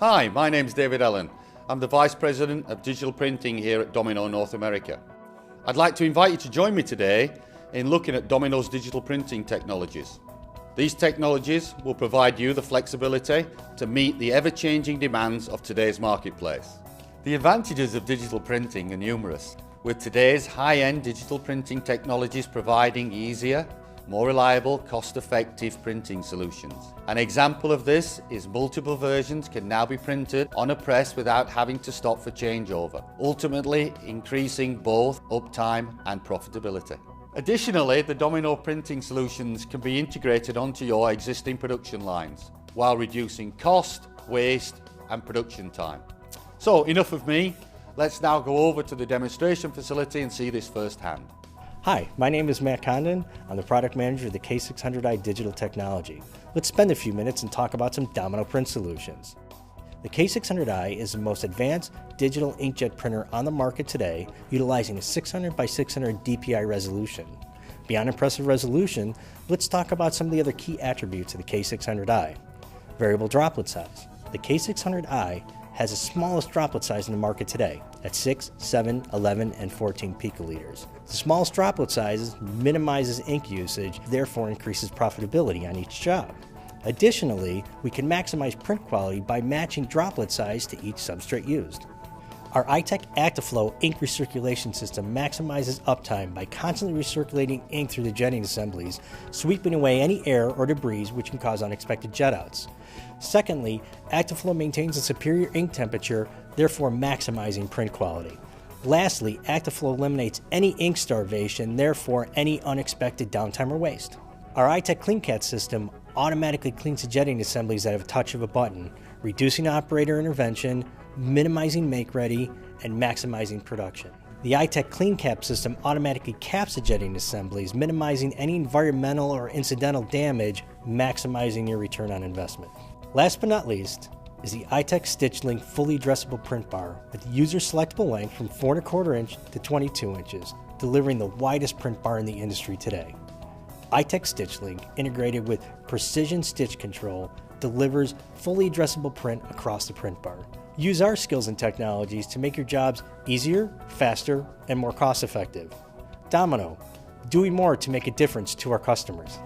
Hi, my name's David Allen. I'm the Vice President of Digital Printing here at Domino North America. I'd like to invite you to join me today in looking at Domino's digital printing technologies. These technologies will provide you the flexibility to meet the ever-changing demands of today's marketplace. The advantages of digital printing are numerous, with today's high-end digital printing technologies providing easier, more reliable, cost-effective printing solutions. An example of this is multiple versions can now be printed on a press without having to stop for changeover, ultimately increasing both uptime and profitability. Additionally, the Domino printing solutions can be integrated onto your existing production lines while reducing cost, waste and production time. So enough of me, let's now go over to the demonstration facility and see this firsthand. Hi, my name is Matt Condon. I'm the product manager of the K600i digital technology. Let's spend a few minutes and talk about some Domino print solutions. The K600i is the most advanced digital inkjet printer on the market today, utilizing a 600 by 600 DPI resolution. Beyond impressive resolution, let's talk about some of the other key attributes of the K600i. Variable droplet size. The K600i has the smallest droplet size in the market today at 6, 7, 11, and 14 picoliters. The smallest droplet size minimizes ink usage, therefore increases profitability on each job. Additionally, we can maximize print quality by matching droplet size to each substrate used. Our iTech ActiveFlow ink recirculation system maximizes uptime by constantly recirculating ink through the jetting assemblies, sweeping away any air or debris which can cause unexpected jet outs. Secondly, ActiveFlow maintains a superior ink temperature, therefore maximizing print quality. Lastly, ActiveFlow eliminates any ink starvation, therefore any unexpected downtime or waste. Our iTech CleanCat system automatically cleans the jetting assemblies at a touch of a button, reducing operator intervention, minimizing make ready, and maximizing production. The iTech CleanCap system automatically caps the jetting assemblies, minimizing any environmental or incidental damage, maximizing your return on investment. Last but not least is the iTech StitchLink fully addressable print bar with user selectable length from 4¼ inch to 22 inches, delivering the widest print bar in the industry today. iTech StitchLink, integrated with precision stitch control, delivers fully addressable print across the print bar. Use our skills and technologies to make your jobs easier, faster, and more cost-effective. Domino, doing more to make a difference to our customers.